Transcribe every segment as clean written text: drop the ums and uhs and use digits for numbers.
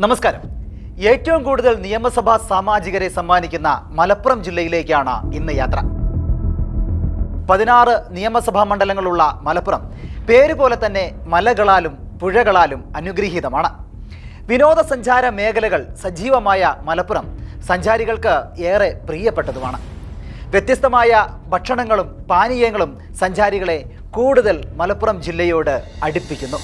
നമസ്കാരം. ഏറ്റവും കൂടുതൽ നിയമസഭാ സാമാജികരെ സമ്മാനിക്കുന്ന മലപ്പുറം ജില്ലയിലേക്കാണ് ഇന്ന് യാത്ര. 16 നിയമസഭാ മണ്ഡലങ്ങളുള്ള മലപ്പുറം പേര് പോലെ തന്നെ മലകളാലും പുഴകളാലും അനുഗ്രഹീതമാണ്. വിനോദസഞ്ചാര മേഖലകൾ സജീവമായ മലപ്പുറം സഞ്ചാരികൾക്ക് ഏറെ പ്രിയപ്പെട്ടതുമാണ്. വ്യത്യസ്തമായ ഭക്ഷണങ്ങളും പാനീയങ്ങളും സഞ്ചാരികളെ കൂടുതൽ മലപ്പുറം ജില്ലയോട് അടുപ്പിക്കുന്നു.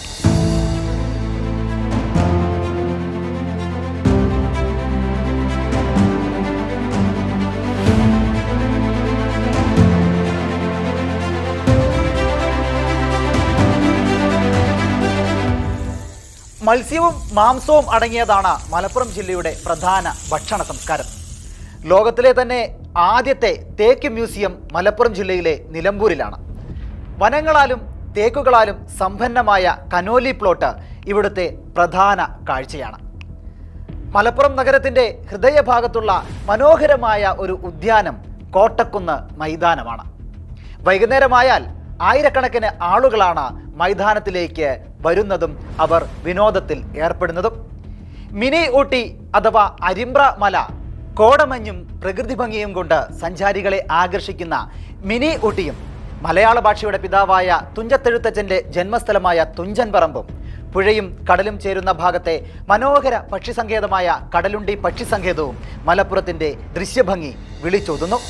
മത്സ്യവും മാംസവും അടങ്ങിയതാണ് മലപ്പുറം ജില്ലയുടെ പ്രധാന ഭക്ഷണ സംസ്കാരം. ലോകത്തിലെ തന്നെ ആദ്യത്തെ തേക്ക് മ്യൂസിയം മലപ്പുറം ജില്ലയിലെ നിലമ്പൂരിലാണ്. വനങ്ങളാലും തേക്കുകളാലും സമ്പന്നമായ കനോലി പ്ലോട്ട് ഇവിടുത്തെ പ്രധാന കാഴ്ചയാണ്. മലപ്പുറം നഗരത്തിൻ്റെ ഹൃദയഭാഗത്തുള്ള മനോഹരമായ ഒരു ഉദ്യാനം കോട്ടക്കുന്ന് മൈതാനമാണ്. വൈകുന്നേരമായാൽ ആയിരക്കണക്കിന് ആളുകളാണ് മൈതാനത്തിലേക്ക് വരുന്നതും അവർ വിനോദത്തിൽ ഏർപ്പെടുന്നതും. മിനി ഊട്ടി അഥവാ അരിമ്പ്ര മല കോടമഞ്ഞും പ്രകൃതി ഭംഗിയും കൊണ്ട് സഞ്ചാരികളെ ആകർഷിക്കുന്ന മിനി ഊട്ടിയും മലയാള ഭാഷയുടെ പിതാവായ തുഞ്ചത്തെഴുത്തച്ഛൻ്റെ ജന്മസ്ഥലമായ തുഞ്ചൻ പറമ്പും പുഴയും കടലും ചേരുന്ന ഭാഗത്തെ മനോഹര പക്ഷിസങ്കേതമായ കടലുണ്ടി പക്ഷിസങ്കേതവും മലപ്പുറത്തിൻ്റെ ദൃശ്യഭംഗി വിളിച്ചോതുന്നു.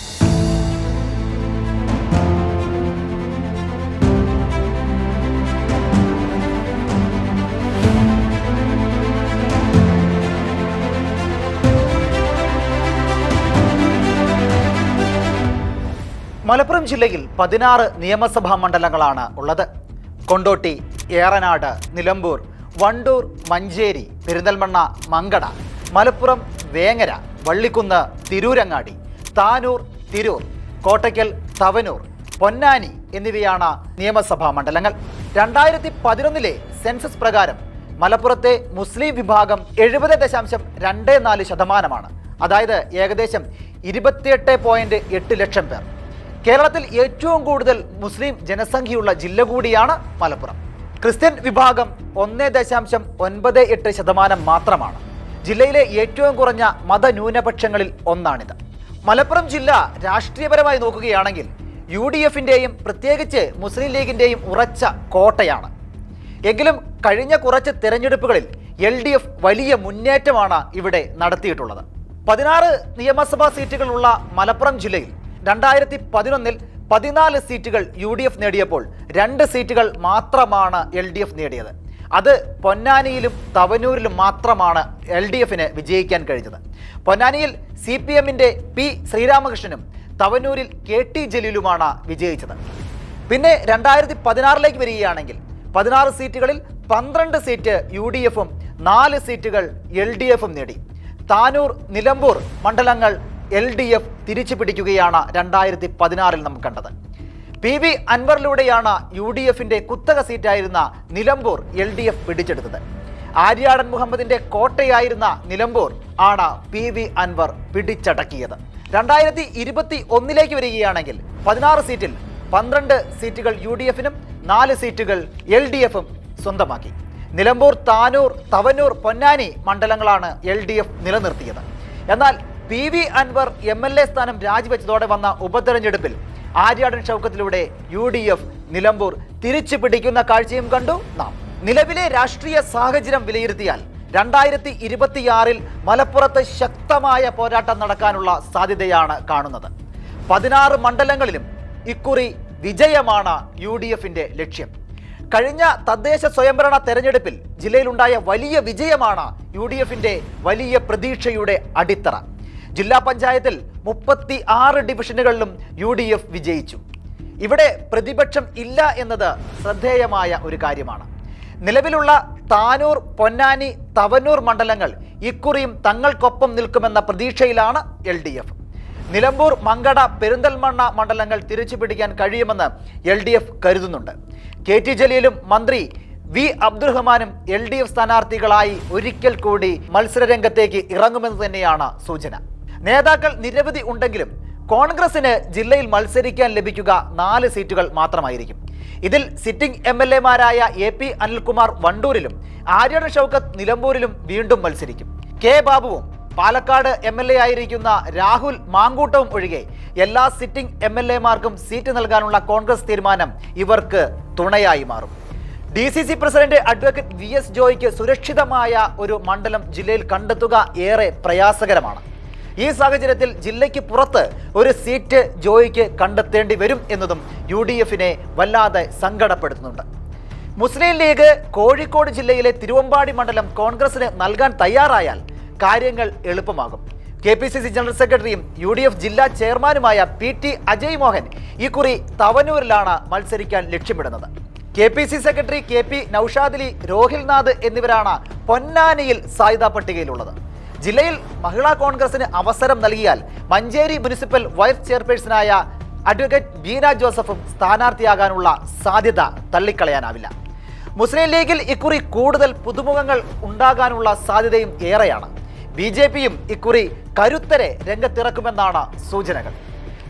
മലപ്പുറം ജില്ലയിൽ 16 നിയമസഭാ മണ്ഡലങ്ങളാണ് ഉള്ളത്. കൊണ്ടോട്ടി, ഏറനാട്, നിലമ്പൂർ, വണ്ടൂർ, മഞ്ചേരി, പെരിന്തൽമണ്ണ, മങ്കട, മലപ്പുറം, വേങ്ങര, വള്ളിക്കുന്ന്, തിരൂരങ്ങാടി, താനൂർ, തിരൂർ, കോട്ടയ്ക്കൽ, തവനൂർ, പൊന്നാനി എന്നിവയാണ് നിയമസഭാ മണ്ഡലങ്ങൾ. 2011 സെൻസസ് പ്രകാരം മലപ്പുറത്തെ മുസ്ലിം വിഭാഗം 70.24%, അതായത് ഏകദേശം 28.8 ലക്ഷം പേർ. കേരളത്തിൽ ഏറ്റവും കൂടുതൽ മുസ്ലിം ജനസംഖ്യയുള്ള ജില്ല കൂടിയാണ് മലപ്പുറം. ക്രിസ്ത്യൻ വിഭാഗം 1.98% മാത്രമാണ്. ജില്ലയിലെ ഏറ്റവും കുറഞ്ഞ മതന്യൂനപക്ഷങ്ങളിൽ ഒന്നാണിത്. മലപ്പുറം ജില്ല രാഷ്ട്രീയപരമായി നോക്കുകയാണെങ്കിൽ UDFിൻ്റെയും പ്രത്യേകിച്ച് മുസ്ലിം ലീഗിൻ്റെയും ഉറച്ച കോട്ടയാണ്. എങ്കിലും കഴിഞ്ഞ കുറച്ച് തെരഞ്ഞെടുപ്പുകളിൽ LDF വലിയ മുന്നേറ്റമാണ് ഇവിടെ നടത്തിയിട്ടുള്ളത്. 16 നിയമസഭാ സീറ്റുകളുള്ള മലപ്പുറം ജില്ലയിൽ 2011 14 സീറ്റുകൾ UDF നേടിയപ്പോൾ 2 സീറ്റുകൾ മാത്രമാണ് LDF നേടിയത്. അത് പൊന്നാനിയിലും തവനൂരിലും മാത്രമാണ് LDFന് വിജയിക്കാൻ കഴിഞ്ഞത്. പൊന്നാനിയിൽ CPMൻ്റെ P ശ്രീരാമകൃഷ്ണനും തവനൂരിൽ KT ജലീലുമാണ് വിജയിച്ചത്. പിന്നെ 2016 വരികയാണെങ്കിൽ 16 സീറ്റുകളിൽ 12 സീറ്റ് UDFും 4 സീറ്റുകൾ LDFും നേടി. താനൂർ, നിലമ്പൂർ മണ്ഡലങ്ങൾ LDF തിരിച്ചു പിടിക്കുകയാണ് 2016 നാം കണ്ടത്. PV അൻവറിലൂടെയാണ് UDFിൻ്റെ കുത്തക സീറ്റായിരുന്ന നിലമ്പൂർ LDF പിടിച്ചെടുത്തത്. ആര്യാടൻ മുഹമ്മദിൻ്റെ കോട്ടയായിരുന്ന നിലമ്പൂർ ആണ് PV അൻവർ പിടിച്ചടക്കിയത്. 2021 വരികയാണെങ്കിൽ 16 സീറ്റിൽ 12 സീറ്റുകൾ UDFിനും 4 സീറ്റുകൾ LDFും സ്വന്തമാക്കി. നിലമ്പൂർ, താനൂർ, തവനൂർ, പൊന്നാനി മണ്ഡലങ്ങളാണ് LDF നിലനിർത്തിയത്. എന്നാൽ PV അൻവർ MLA സ്ഥാനം രാജിവെച്ചതോടെ വന്ന ഉപതെരഞ്ഞെടുപ്പിൽ ആര്യാടൻ ഷൗക്കത്തിലൂടെ UDF നിലമ്പൂർ തിരിച്ചു പിടിക്കുന്ന കാഴ്ചയും കണ്ടു നാം. നിലവിലെ രാഷ്ട്രീയ സാഹചര്യം വിലയിരുത്തിയാൽ 2026 മലപ്പുറത്ത് ശക്തമായ പോരാട്ടം നടക്കാനുള്ള സാധ്യതയാണ് കാണുന്നത്. 16 മണ്ഡലങ്ങളിലും ഇക്കുറി വിജയമാണ് UDFിൻ്റെ ലക്ഷ്യം. കഴിഞ്ഞ തദ്ദേശ സ്വയംഭരണ തെരഞ്ഞെടുപ്പിൽ ജില്ലയിലുണ്ടായ വലിയ വിജയമാണ് UDFിൻ്റെ വലിയ പ്രതീക്ഷയുടെ അടിത്തറ. ജില്ലാ പഞ്ചായത്തിൽ 36 ഡിവിഷനുകളിലും UDF വിജയിച്ചു. ഇവിടെ പ്രതിപക്ഷം ഇല്ല എന്നത് ശ്രദ്ധേയമായ ഒരു കാര്യമാണ്. നിലവിലുള്ള താനൂർ, പൊന്നാനി, തവനൂർ മണ്ഡലങ്ങൾ ഇക്കുറിയും തങ്ങൾക്കൊപ്പം നിൽക്കുമെന്ന പ്രതീക്ഷയിലാണ് LDF. നിലമ്പൂർ, മങ്കട, പെരിന്തൽമണ്ണ മണ്ഡലങ്ങൾ തിരിച്ചു പിടിക്കാൻ കഴിയുമെന്ന് LDF കരുതുന്നുണ്ട്. KT ജലീലും മന്ത്രി V അബ്ദുറഹ്മാനും LDF സ്ഥാനാർത്ഥികളായി ഒരിക്കൽ കൂടി മത്സരരംഗത്തേക്ക് ഇറങ്ങുമെന്ന് തന്നെയാണ് സൂചന. നേതാക്കൾ നിരവധി ഉണ്ടെങ്കിലും കോൺഗ്രസിന് ജില്ലയിൽ മത്സരിക്കാൻ ലഭിക്കുക 4 സീറ്റുകൾ മാത്രമായിരിക്കും. ഇതിൽ സിറ്റിംഗ് MLA-മാരായ AP അനിൽകുമാർ വണ്ടൂരിലും ആര്യട ഷൗക്കത്ത് നിലമ്പൂരിലും വീണ്ടും മത്സരിക്കും. കെ ബാബുവും പാലക്കാട് MLA ആയിരിക്കുന്ന രാഹുൽ മാങ്കൂട്ടവും ഒഴികെ എല്ലാ സിറ്റിംഗ് MLA-മാർക്കും സീറ്റ് നൽകാനുള്ള കോൺഗ്രസ് തീരുമാനം ഇവർക്ക് തുണയായി മാറും. DCC പ്രസിഡന്റ് അഡ്വക്കേറ്റ് VS ജോയിക്ക് സുരക്ഷിതമായ ഒരു മണ്ഡലം ജില്ലയിൽ കണ്ടെത്തുക ഏറെ പ്രയാസകരമാണ്. ഈ സാഹചര്യത്തിൽ ജില്ലയ്ക്ക് പുറത്ത് ഒരു സീറ്റ് ജോയിക്ക് കണ്ടെത്തേണ്ടി വരും എന്നതും UDF-നെ വല്ലാതെ സങ്കടപ്പെടുത്തുന്നുണ്ട്. മുസ്ലിം ലീഗ് കോഴിക്കോട് ജില്ലയിലെ തിരുവമ്പാടി മണ്ഡലം കോൺഗ്രസിന് നൽകാൻ തയ്യാറായാൽ കാര്യങ്ങൾ എളുപ്പമാകും. KPCC ജനറൽ സെക്രട്ടറിയും UDF ജില്ലാ ചെയർമാനുമായ PT അജയ് മോഹൻ ഇക്കുറി തവനൂരിലാണ് മത്സരിക്കാൻ ലക്ഷ്യമിടുന്നത്. KPCC secretary KP Noushadali, Rohilnath എന്നിവരാണ് പൊന്നാനിയിൽ സാധ്യതാ പട്ടികയിലുള്ളത്. ജില്ലയിൽ മഹിളാ കോൺഗ്രസിന് അവസരം നൽകിയാൽ മഞ്ചേരി മുനിസിപ്പൽ വൈസ് ചെയർപേഴ്സണായ അഡ്വക്കേറ്റ് ബീന ജോസഫും സ്ഥാനാർത്ഥിയാകാനുള്ള സാധ്യത തള്ളിക്കളയാനാവില്ല. മുസ്ലിം ലീഗിൽ ഇക്കുറി കൂടുതൽ പുതുമുഖങ്ങൾ ഉണ്ടാകാനുള്ള സാധ്യതയും ഏറെയാണ്. BJP-യും ഇക്കുറി കരുത്തരെ രംഗത്തിറക്കുമെന്നാണ് സൂചനകൾ.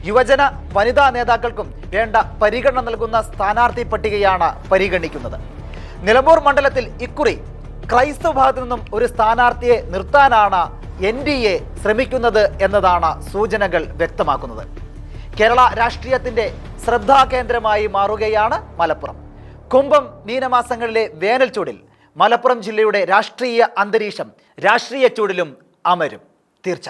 യുവജന വനിതാ നേതാക്കൾക്കും വേണ്ട പരിഗണന നൽകുന്ന സ്ഥാനാർത്ഥി പട്ടികയാണ് പരിഗണിക്കുന്നത്. നിലമ്പൂർ മണ്ഡലത്തിൽ ഇക്കുറി ക്രൈസ്തവ ഭാഗത്തു നിന്നും ഒരു സ്ഥാനാർത്ഥിയെ നിർത്താനാണ് NDA ശ്രമിക്കുന്നത് എന്നതാണ് സൂചനകൾ വ്യക്തമാക്കുന്നത്. കേരള രാഷ്ട്രീയത്തിന്റെ ശ്രദ്ധാകേന്ദ്രമായി മാറുകയാണ് മലപ്പുറം. കുംഭം മീനമാസങ്ങളിലെ വേനൽ ചൂടിൽ മലപ്പുറം ജില്ലയുടെ രാഷ്ട്രീയ അന്തരീക്ഷം രാഷ്ട്രീയ ചൂടിലും അമരും തീർച്ച.